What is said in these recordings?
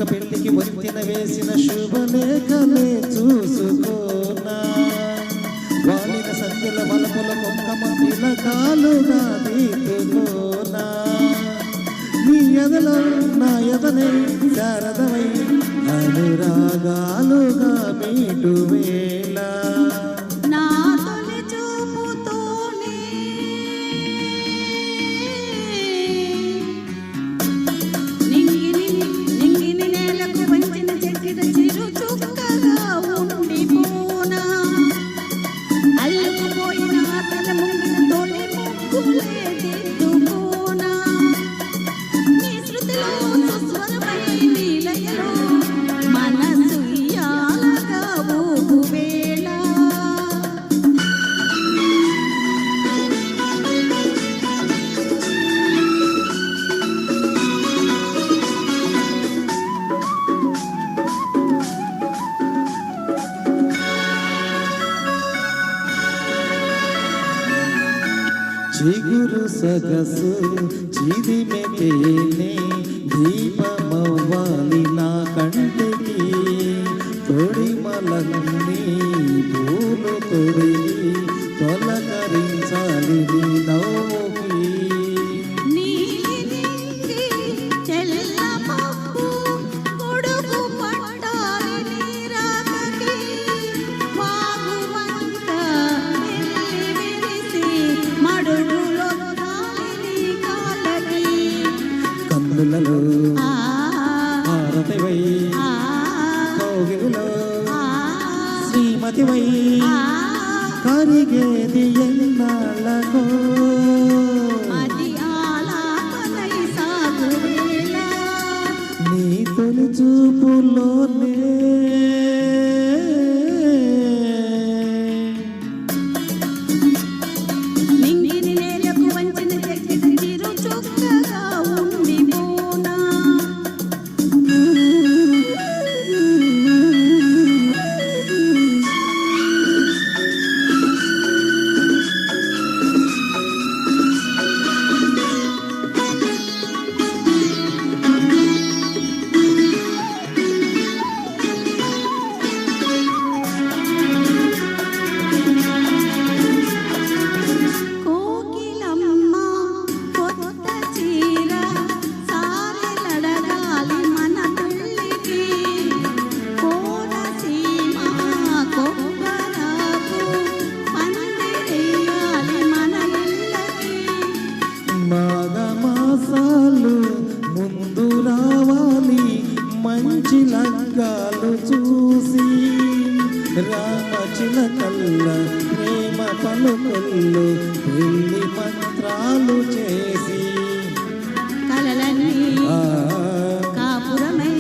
ప్రేమక పెళ్లికి వంతెన వేసిన శుభలేఖలే చూసుకోనా వాలిన సంఖ్యల వలపుల కొంకమ తిలకాలుగా తీసుకోనా నీ ఎదలో నా ఎదనే శారదమై అనురాగాలుగా మీటు వేళ చిగురు సగసు చిదిమెతేనే దీపమవ్వాలి నా కంటికి తొడిమలన్నీ పూలు తొడిగి తొలకరించాలి నీ నవ్వుకి కన్నులలో హారతివై కౌగిలిలో శ్రీమతివై కరిగేది ఎన్నాళ్ళకో నీ తొలి చూపులోనే మాఘమాసాలు ముందు రావాలి మంచి లంగాలు చూసి రామచిలకల్ల ప్రేమ పలుకల్లో పెళ్లి మంత్రాలు చేసి కలలన్నీ కాపురమై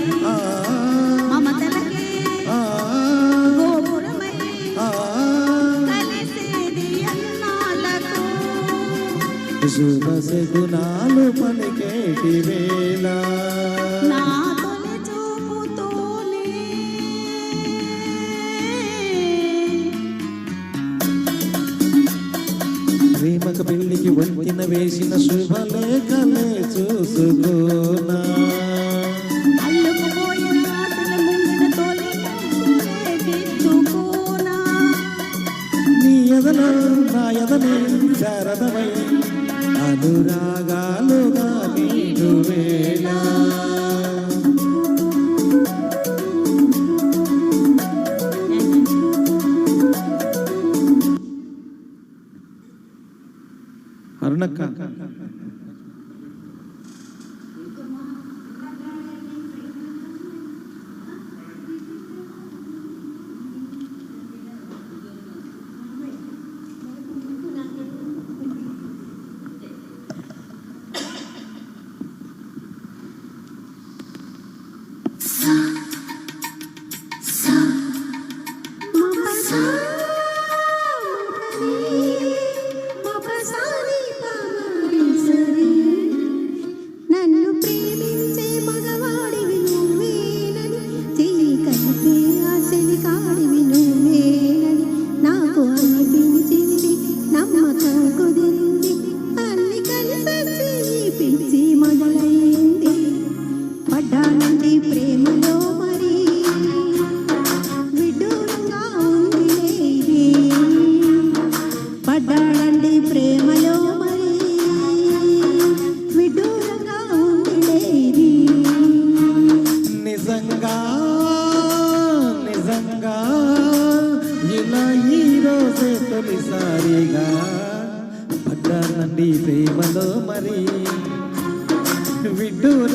మమతలకే గోపురమై కలిసేది అన్నాలకు శుభ శకునాలు పలికేటి వేళ నా తొలి చూపుతోనే ప్రేమక పెళ్లికి వంతెన వేసిన శుభలేఖలే చూసుకోనా అల్లుకుపోయిన ఆశల ముంగిట తొలి ముగ్గులే దిద్దుకోనా నీ ఎదలో నా ఎదనే శారదమై అనురాగాలుగా మీటు వేళ అరుణక్క సరి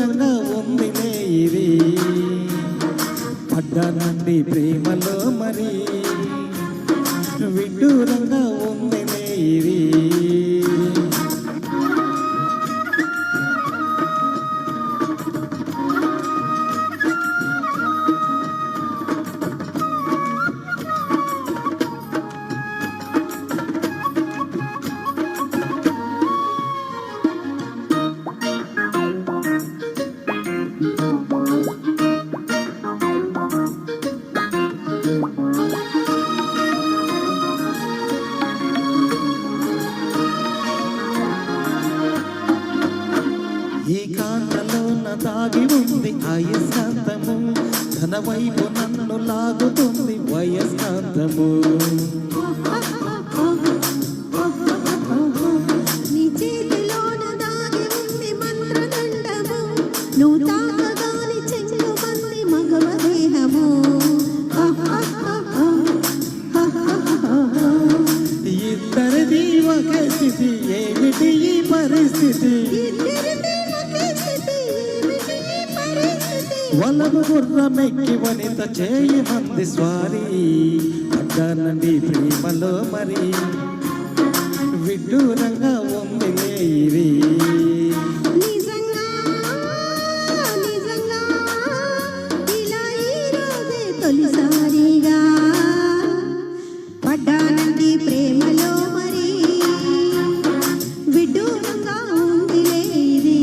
విడ్డూరంగా ఉందిలే ఇది పడ్డానండి ప్రేమలో మరి విడ్డూరంగా ఉందిలే ఇది ఈ కాంతలోన దాగి ఉంది అయస్కాంతము తన వైపు నన్ను లాగుతుంది వయస్కాంతము నీ చేతిలోన దాగి ఉంది మంత్రదండము నువ్వు తాకగాని చెంగుమంది మగవ దేహము ఇద్దరిది ఒకే స్థితి ఏమిటి ఈ పరిస్థితి వలపు గుర్రమెక్కి వనిత చేయి మంది స్వారీ పడ్డానండి ప్రేమలో మరి విడ్డూరంగా ఉందిలే ఇది నిజంగా నిజంగా ఇలా ఈ రోజే తొలిసారిగా పడ్డానండి ప్రేమలో మరి విడ్డూరంగా ఉందిలే ఇది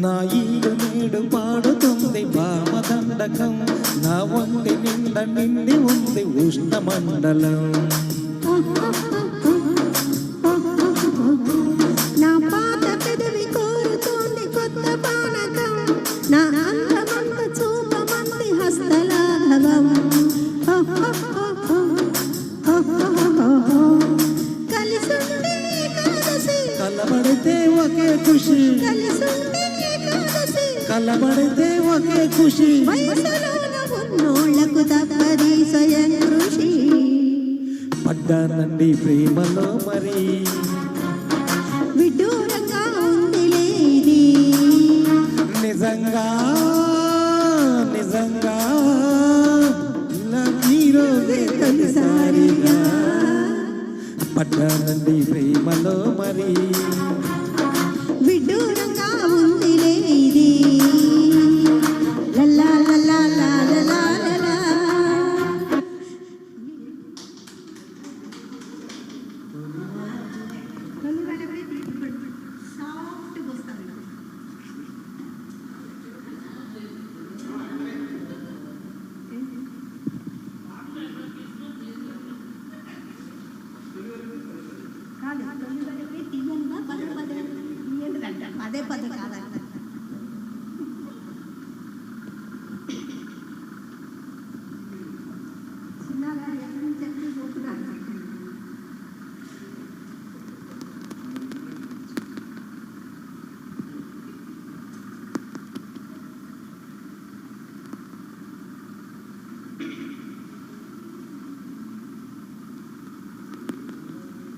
నా ఈడు నీడు పాడుతుంది భామదండకం నా ఒంటి నిండా నిండి ఉంది ఉష్ణమండలం నా పాత పెదవి కోరుతోంది కొత్త పానకం నా అందమంత చూపమంది హస్తలాఘవం కలిసుంటే ఏకాదశి కలబడితే ఒకే ఖుషి కలిసుంటే ఏకాదశి కలబడితే ఒకే ఖుషి వయసులోన ఉన్నోళ్లకు తప్పది స్వయం కృషి పడ్డానండి ప్రేమలో మరి విడ్డూరంగా ఉందిలే ఇది నిజంగా నిజంగా ఇలా ఈరోజే తొలిసారిగా పడ్డానండి ప్రేమలో మరి విడ్డూరంగా ఉందిలే ఇది లల్లా లల్లా లల్లా లల్లా అదే పది కాదంట చిన్నగా ఎక్కడి నుంచి ఎక్కడికి పోతున్నాను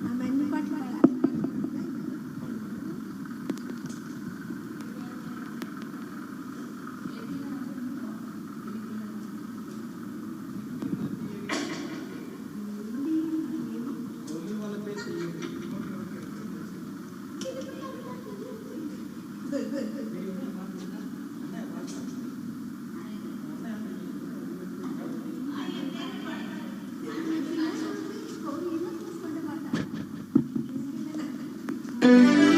ఆమె అన్ని పట్ల Thank you.